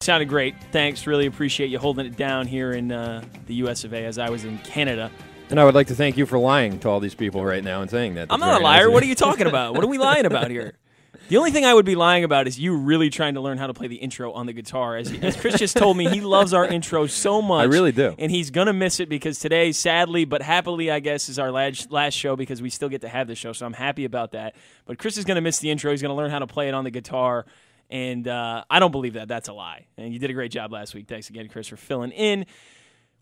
Sounded great. Thanks. Really appreciate you holding it down here in the U.S. of A. as I was in Canada. And I would like to thank you for lying to all these people right now and saying that. I'm not a liar. What are you talking about? What are we lying about here? The only thing I would be lying about is you really trying to learn how to play the intro on the guitar. As Chris just told me, he loves our intro so much. I really do. And he's going to miss it because today, sadly, but happily, I guess, is our last show because we still get to have the show, so I'm happy about that. But Chris is going to miss the intro. He's going to learn how to play it on the guitar. And I don't believe that. That's a lie. And you did a great job last week. Thanks again, Chris, for filling in.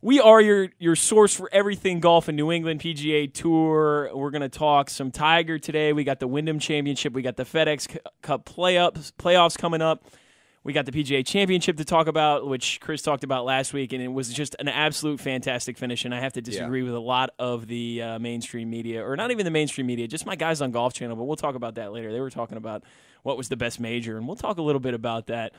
We are your source for everything golf in New England, PGA Tour. We're going to talk some Tiger today. We got the Wyndham Championship. We got the FedEx Cup playoffs coming up. We got the PGA Championship to talk about, which Chris talked about last week, and it was just an absolute fantastic finish, and I have to disagree with a lot of the mainstream media, or not even the mainstream media, just my guys on Golf Channel, but we'll talk about that later. They were talking about what was the best major, and we'll talk a little bit about that.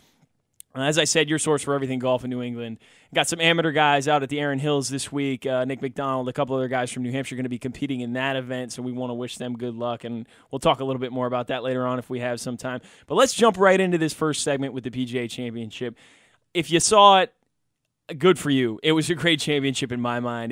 As I said, your source for everything golf in New England. Got some amateur guys out at the Erin Hills this week. Nick McDonald, a couple other guys from New Hampshire are going to be competing in that event, so we want to wish them good luck, and we'll talk a little bit more about that later on if we have some time. But let's jump right into this first segment with the PGA Championship. If you saw it, good for you. It was a great championship in my mind.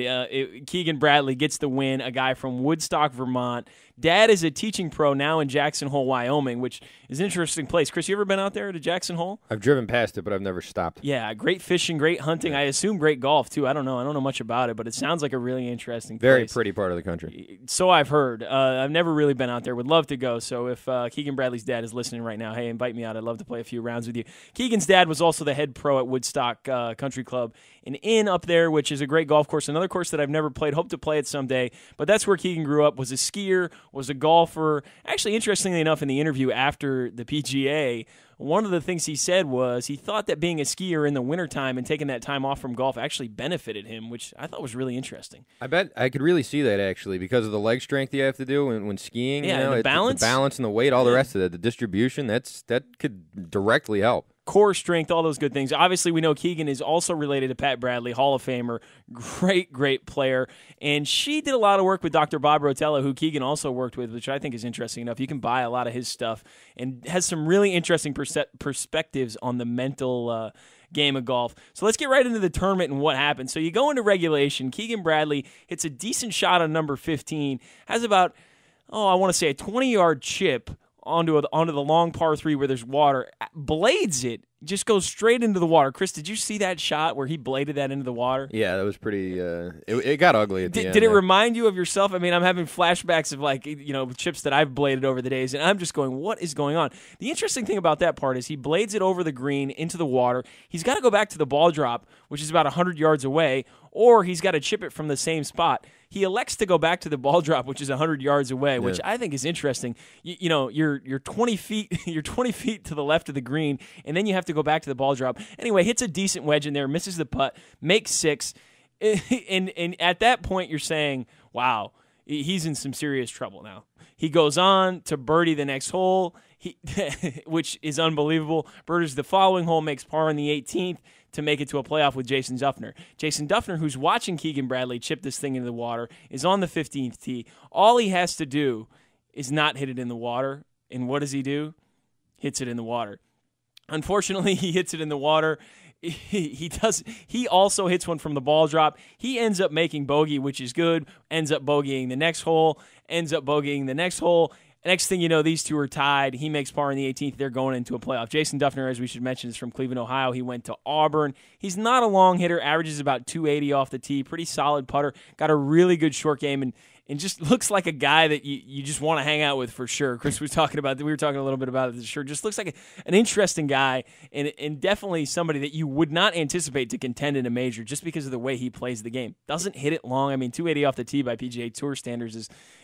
Keegan Bradley gets the win, a guy from Woodstock, Vermont. Dad is a teaching pro now in Jackson Hole, Wyoming, which is an interesting place. Chris, you ever been out there to Jackson Hole? I've driven past it, but I've never stopped. Yeah, great fishing, great hunting. Yeah. I assume great golf, too. I don't know much about it, but it sounds like a really interesting place. Very pretty part of the country. So I've heard. I've never really been out there. Would love to go. So if Keegan Bradley's dad is listening right now, hey, invite me out. I'd love to play a few rounds with you. Keegan's dad was also the head pro at Woodstock Country Club, an inn up there, which is a great golf course. Another course that I've never played. Hope to play it someday. But that's where Keegan grew up, was a skier, was a golfer. Actually, interestingly enough, in the interview after the PGA, one of the things he said was he thought that being a skier in the wintertime and taking that time off from golf actually benefited him, which I thought was really interesting. I bet I could really see that, actually, because of the leg strength you have to do when skiing. Yeah, the balance. The balance and the weight, all the rest of it, the distribution, that could directly help. Core strength, all those good things. Obviously, we know Keegan is also related to Pat Bradley, Hall of Famer, great player. And she did a lot of work with Dr. Bob Rotella, who Keegan also worked with, which I think is interesting enough. You can buy a lot of his stuff and has some really interesting perspectives on the mental game of golf. So let's get right into the tournament and what happened. So you go into regulation. Keegan Bradley hits a decent shot on number 15, has about, I want to say a 20-yard chip onto the long par 3 where there's water, blades it, just goes straight into the water. Chris, did you see that shot where he bladed that into the water? Yeah, that was pretty, it got ugly at the end. Did it remind you of yourself? I mean, I'm having flashbacks of chips that I've bladed over the days, and I'm just going, what is going on? The interesting thing about that part is he blades it over the green into the water. He's got to go back to the ball drop, which is about 100 yards away, or he's got to chip it from the same spot. He elects to go back to the ball drop, which is 100 yards away, which I think is interesting. You're 20 feet, you're 20 feet to the left of the green, and then you have to go back to the ball drop. Anyway, hits a decent wedge in there, misses the putt, makes 6, and at that point you're saying, wow, he's in some serious trouble now. He goes on to birdie the next hole, which is unbelievable. Birdies the following hole, makes par on the 18th to make it to a playoff with Jason Duffner. Jason Duffner, who's watching Keegan Bradley chip this thing into the water, is on the 15th tee. All he has to do is not hit it in the water. And what does he do? Hits it in the water. Unfortunately, he hits it in the water. He also hits one from the ball drop. He ends up making bogey, which is good. Ends up bogeying the next hole. Next thing you know, these two are tied. He makes par in the 18th. They're going into a playoff. Jason Duffner, as we should mention, is from Cleveland, Ohio. He went to Auburn. He's not a long hitter, averages about 280 off the tee. Pretty solid putter. Got a really good short game and just looks like a guy that you just want to hang out with for sure. Chris was talking about that. We were talking a little bit about it. Sure, just looks like an interesting guy and definitely somebody that you would not anticipate to contend in a major just because of the way he plays the game. Doesn't hit it long. I mean, 280 off the tee by PGA Tour standards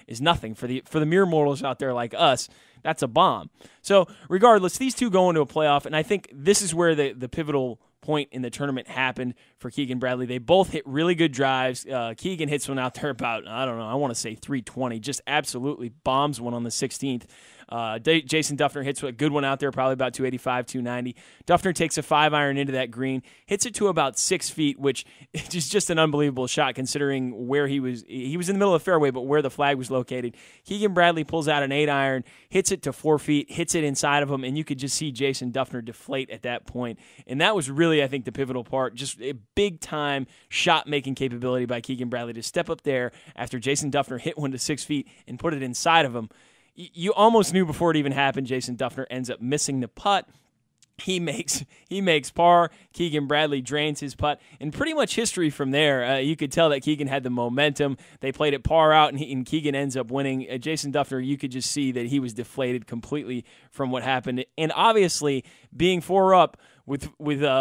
is nothing for the mere mortals out there like us. That's a bomb. So regardless, these two go into a playoff, and I think this is where the pivotal point in the tournament happened for Keegan Bradley. They both hit really good drives. Keegan hits one out there about, I want to say 320, just absolutely bombs one on the 16th. Jason Duffner hits a good one out there, probably about 285, 290. Duffner takes a 5-iron into that green, hits it to about 6 feet, which is just an unbelievable shot considering where he was. He was in the middle of the fairway, but where the flag was located. Keegan Bradley pulls out an 8-iron, hits it to 4 feet, hits it inside of him, and you could just see Jason Duffner deflate at that point. And that was really, I think, the pivotal part. Just a big-time shot-making capability by Keegan Bradley to step up there after Jason Duffner hit one to 6 feet and put it inside of him. You almost knew before it even happened, Jason Duffner ends up missing the putt. He makes par. Keegan Bradley drains his putt. And pretty much history from there. You could tell that Keegan had the momentum. They played it par out, and Keegan ends up winning. Jason Duffner, you could just see that he was deflated completely from what happened. And obviously, being 4 up with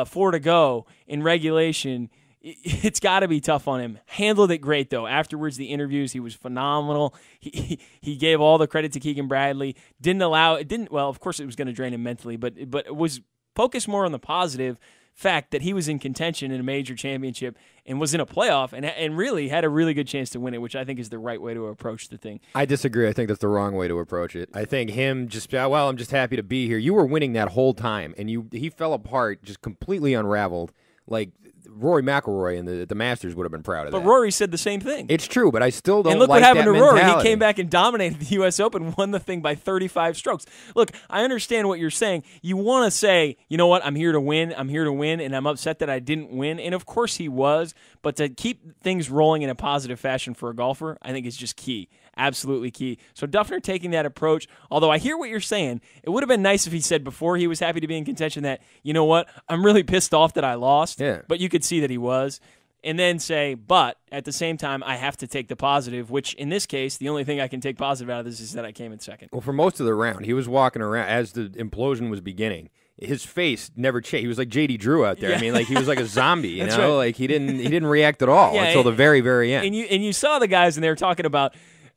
4 to go in regulation, it's got to be tough on him. Handled it great, though. Afterwards, the interviews, he was phenomenal. He gave all the credit to Keegan Bradley. Well, of course it was going to drain him mentally, but it was focused more on the positive fact that he was in contention in a major championship and was in a playoff and really had a really good chance to win it, which I think is the right way to approach the thing. I disagree. I think that's the wrong way to approach it. I think him just, I'm just happy to be here. You were winning that whole time, and he fell apart, just completely unraveled. Like Rory McIlroy in the Masters would have been proud of that. But Rory said the same thing. It's true, but I still don't. And look like what happened that to Rory. mentality. He came back and dominated the U.S. Open, won the thing by 35 strokes. Look, I understand what you're saying. You want to say, you know what, I'm here to win, and I'm upset that I didn't win. And of course he was, but to keep things rolling in a positive fashion for a golfer, I think is just key. Absolutely key. So Duffner taking that approach, although I hear what you're saying, it would have been nice if he said before he was happy to be in contention that, you know what, I'm really pissed off that I lost. Yeah. But you could see that he was. And then say, but at the same time, I have to take the positive, which in this case, the only thing I can take positive out of this is that I came in second. Well, for most of the round, he was walking around as the implosion was beginning. His face never changed. He was like J.D. Drew out there. Yeah. I mean, like he was like a zombie, you know? Right. Like he didn't react at all until the very, very end. And you saw the guys, and they were talking about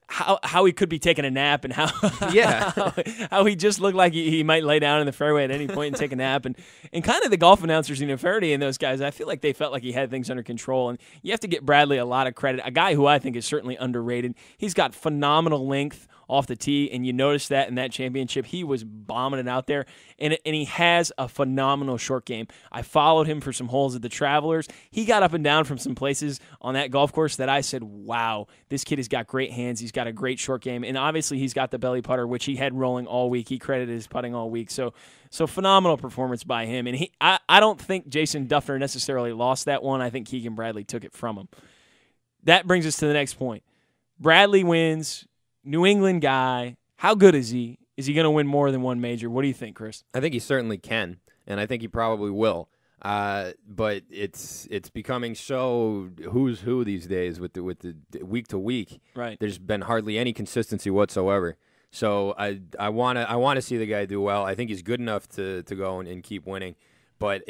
how he could be taking a nap and how he just looked like he might lay down in the fairway at any point and take a nap. And kind of the golf announcers, Faraday and those guys, I feel like they felt like he had things under control. And you have to get Bradley a lot of credit, a guy who I think is certainly underrated. He's got phenomenal length off the tee, and you notice that in that championship. He was bombing it out there, and he has a phenomenal short game. I followed him for some holes at the Travelers. He got up and down from some places on that golf course that I said, wow, this kid has got great hands. He's got a great short game, and obviously he's got the belly putter, which he had rolling all week. He credited his putting all week. So phenomenal performance by him. And I don't think Jason Duffner necessarily lost that one. I think Keegan Bradley took it from him. That brings us to the next point. Bradley wins. New England guy. How good is he? Is he going to win more than one major? What do you think, Chris? I think he certainly can, and I think he probably will. But it's becoming so who's who these days with the week to week. Right. There's been hardly any consistency whatsoever. So I want to see the guy do well. I think he's good enough to go and keep winning, but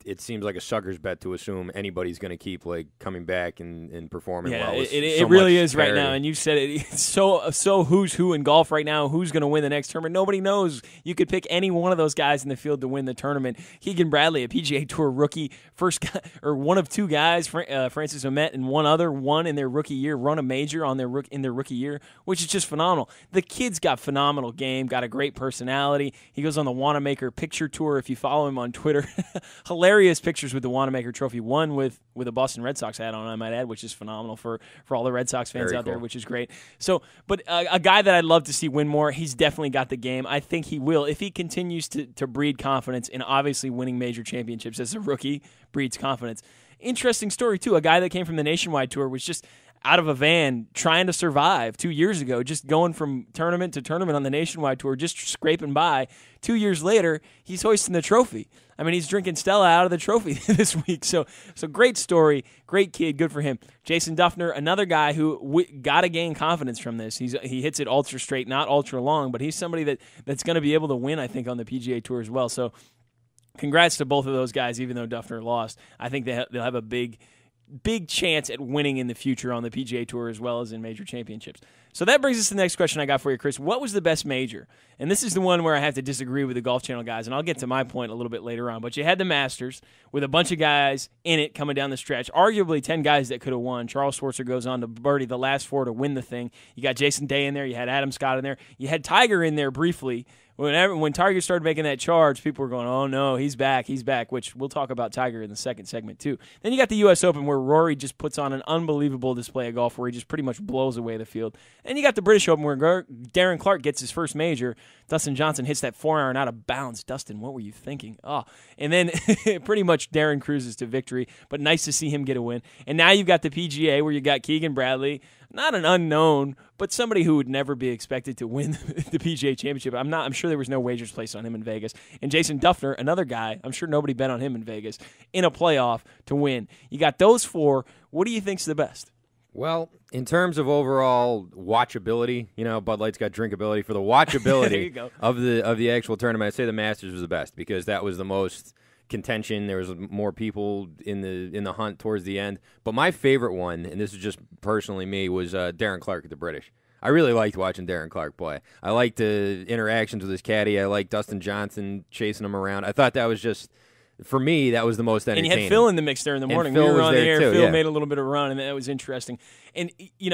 it seems like a sucker's bet to assume anybody's going to keep like coming back and performing well. It really is right now, and you said it. It's so who's who in golf right now. Who's going to win the next tournament? Nobody knows. You could pick any one of those guys in the field to win the tournament. Keegan Bradley, a PGA Tour rookie, first guy, or one of two guys, Francis Ouimet and one other, won in their rookie year, run a major in their rookie year, which is just phenomenal. The kid's got phenomenal game, got a great personality. He goes on the Wanamaker Picture Tour. If you follow him on Twitter, hilarious pictures with the Wanamaker Trophy, one with a Boston Red Sox hat on, I might add, which is phenomenal for all the Red Sox fans Very out there, cool. which is great. So, but a guy that I'd love to see win more, he's definitely got the game. I think he will. If he continues to breed confidence, and obviously winning major championships as a rookie breeds confidence. Interesting story, too. A guy that came from the Nationwide Tour was just out of a van trying to survive 2 years ago, just going from tournament to tournament on the Nationwide Tour, just scraping by. 2 years later, he's hoisting the trophy. I mean, he's drinking Stella out of the trophy this week. So great story, great kid, good for him. Jason Duffner, another guy who got to gain confidence from this. He hits it ultra straight, not ultra long, but he's somebody that's going to be able to win, I think, on the PGA Tour as well. So congrats to both of those guys, even though Duffner lost. I think they'll have a big big chance at winning in the future on the PGA Tour as well as in major championships. So that brings us to the next question I got for you, Chris. What was the best major? And this is the one where I have to disagree with the Golf Channel guys, and I'll get to my point a little bit later on. But you had the Masters with a bunch of guys in it coming down the stretch, arguably 10 guys that could have won. Charles Schwartzer goes on to birdie the last 4 to win the thing. You got Jason Day in there. You had Adam Scott in there. You had Tiger in there briefly. When Tiger started making that charge, people were going, oh, no, he's back, which we'll talk about Tiger in the second segment, too. Then you got the U.S. Open where Rory just puts on an unbelievable display of golf where he just pretty much blows away the field. And you got the British Open where Darren Clark gets his first major. Dustin Johnson hits that 4-iron out of bounds. Dustin, what were you thinking? Oh, and then pretty much Darren cruises to victory, but nice to see him get a win. And now you've got the PGA where you got Keegan Bradley, not an unknown, but somebody who would never be expected to win the PGA Championship. I'm sure there was no wagers placed on him in Vegas. And Jason Duffner, another guy, I'm sure nobody bet on him in Vegas, in a playoff to win. You got those 4. What do you think's the best? Well, in terms of overall watchability, Bud Light's got drinkability. For the watchability of the actual tournament, I'd say the Masters was the best because that was the most contention. There was more people in the hunt towards the end. But my favorite one, and this is just personally me, was Darren Clark at the British. I really liked watching Darren Clark play. I liked the interactions with his caddy. I liked Dustin Johnson chasing him around. I thought that was just, for me, that was the most entertaining. And you had Phil in the mix there in the morning. We were on the air. Too, Phil made a little bit of a run, and that was interesting. And,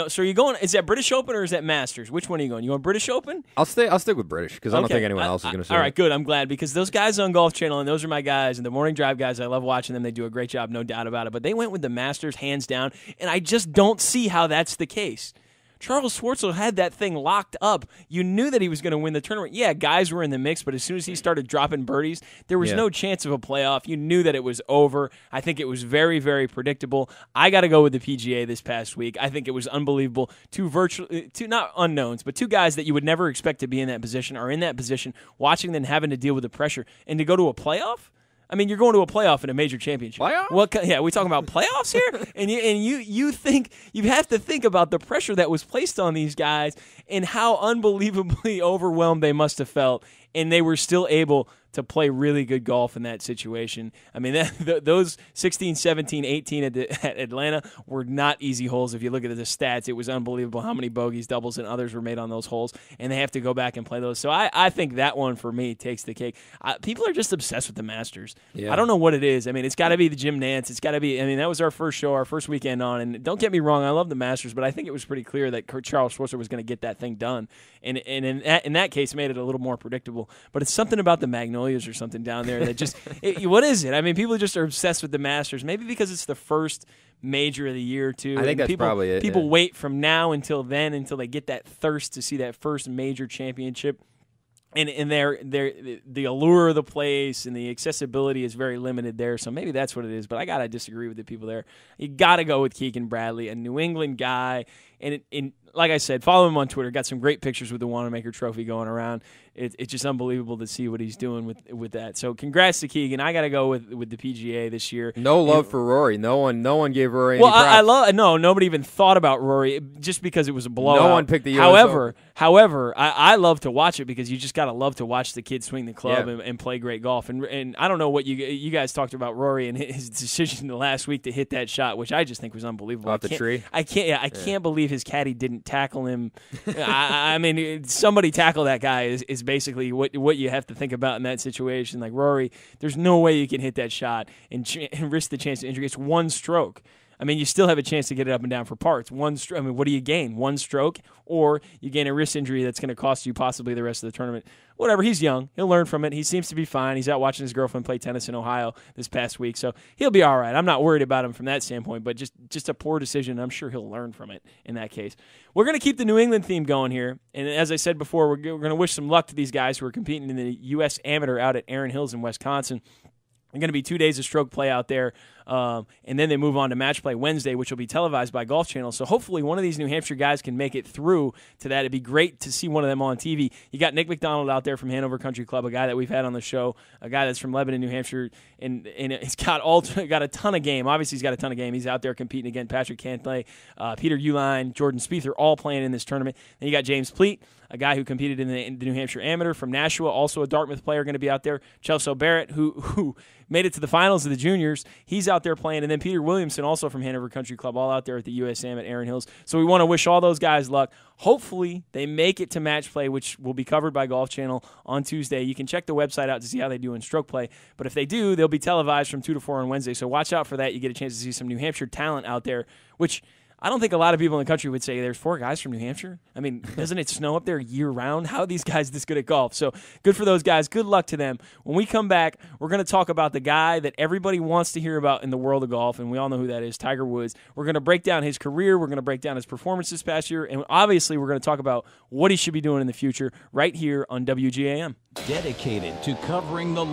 so are you going, is that British Open or is that Masters? Which one are you going? You want British Open? I'll stick with British because I don't think anyone else is going to say all right, good. I'm glad because those guys on Golf Channel, and those are my guys, and the Morning Drive guys, I love watching them. They do a great job, no doubt about it. But they went with the Masters hands down, and I just don't see how that's the case. Charles Schwartzel had that thing locked up. You knew that he was going to win the tournament. Yeah, guys were in the mix, but as soon as he started dropping birdies, there was no chance of a playoff. You knew that it was over. I think it was very, very predictable. I got to go with the PGA this past week. I think it was unbelievable. Two not unknowns, but 2 guys that you would never expect to be in that position are in that position, watching them having to deal with the pressure. And to go to a playoff? I mean, you're going to a playoff in a major championship. Playoff? Yeah, we talking about playoffs here? and you think you have to think about the pressure that was placed on these guys and how unbelievably overwhelmed they must have felt, and they were still able to play really good golf in that situation. I mean, those 16, 17, 18 at Atlanta were not easy holes. If you look at the stats, it was unbelievable how many bogeys, doubles, and others were made on those holes, and they have to go back and play those. So I think that one, for me, takes the cake. People are just obsessed with the Masters. Yeah. I don't know what it is. I mean, it's got to be the Jim Nantz. It's got to be – I mean, that was our first show, our first weekend on, and don't get me wrong, I love the Masters, but I think it was pretty clear that Charles Schwartzer was going to get that thing done, and in that case, made it a little more predictable. But it's something about the Magnolias or something down there that just what is it? I mean, people just are obsessed with the Masters. Maybe because it's the first major of the year too. I think that's probably it. People wait from now until then until they get that thirst to see that first major championship. And the allure of the place and the accessibility is very limited there, so maybe that's what it is. But I gotta disagree with the people there. You gotta go with Keegan Bradley, a New England guy, and like I said, follow him on Twitter. Got some great pictures with the Wanamaker Trophy going around. It's just unbelievable to see what he's doing with that. So congrats to Keegan. I got to go with the PGA this year. No love for Rory. No one gave Rory any props. Nobody even thought about Rory just because it was a blowout. No one picked the US However, I love to watch it because you just got to love to watch the kid swing the club and play great golf. And I don't know what you guys talked about Rory and his decision the last week to hit that shot, which I just think was unbelievable. Off the tree? I can't believe his caddy didn't tackle him. I mean, somebody tackle that guy is basically what you have to think about in that situation. Like Rory, there's no way you can hit that shot and risk the chance of injury. It's one stroke. I mean, you still have a chance to get it up and down for parts. I mean, what do you gain? One stroke, or you gain a wrist injury that's going to cost you possibly the rest of the tournament. Whatever, he's young. He'll learn from it. He seems to be fine. He's out watching his girlfriend play tennis in Ohio this past week, so he'll be all right. I'm not worried about him from that standpoint, but just a poor decision. I'm sure he'll learn from it in that case. We're going to keep the New England theme going here, and as I said before, we're going to wish some luck to these guys who are competing in the U.S. Amateur out at Erin Hills in Wisconsin. They're going to be 2 days of stroke play out there, and then they move on to match play Wednesday, which will be televised by Golf Channel. So hopefully one of these New Hampshire guys can make it through to that. It'd be great to see one of them on TV. You got Nick McDonald out there from Hanover Country Club, a guy that we've had on the show, a guy that's from Lebanon, New Hampshire, and he's got a ton of game. Obviously, he's got a ton of game. He's out there competing against Patrick Cantlay, Peter Uline, Jordan Spieth, are all playing in this tournament. Then you got James Pleat, a guy who competed in the New Hampshire Amateur from Nashua, also a Dartmouth player, going to be out there. Chelsea Barrett, who made it to the finals of the juniors. He's out there playing. And then Peter Williamson, also from Hanover Country Club, all out there at the USAM at Erin Hills. So we want to wish all those guys luck. Hopefully they make it to match play, which will be covered by Golf Channel on Tuesday. You can check the website out to see how they do in stroke play. But if they do, they'll be televised from 2 to 4 on Wednesday. So watch out for that. You get a chance to see some New Hampshire talent out there, which I don't think a lot of people in the country would say there's 4 guys from New Hampshire. I mean, doesn't it snow up there year-round? How are these guys this good at golf? So good for those guys. Good luck to them. When we come back, we're going to talk about the guy that everybody wants to hear about in the world of golf, and we all know who that is, Tiger Woods. We're going to break down his career. We're going to break down his performance this past year, and obviously we're going to talk about what he should be doing in the future right here on WGAM. Dedicated to covering the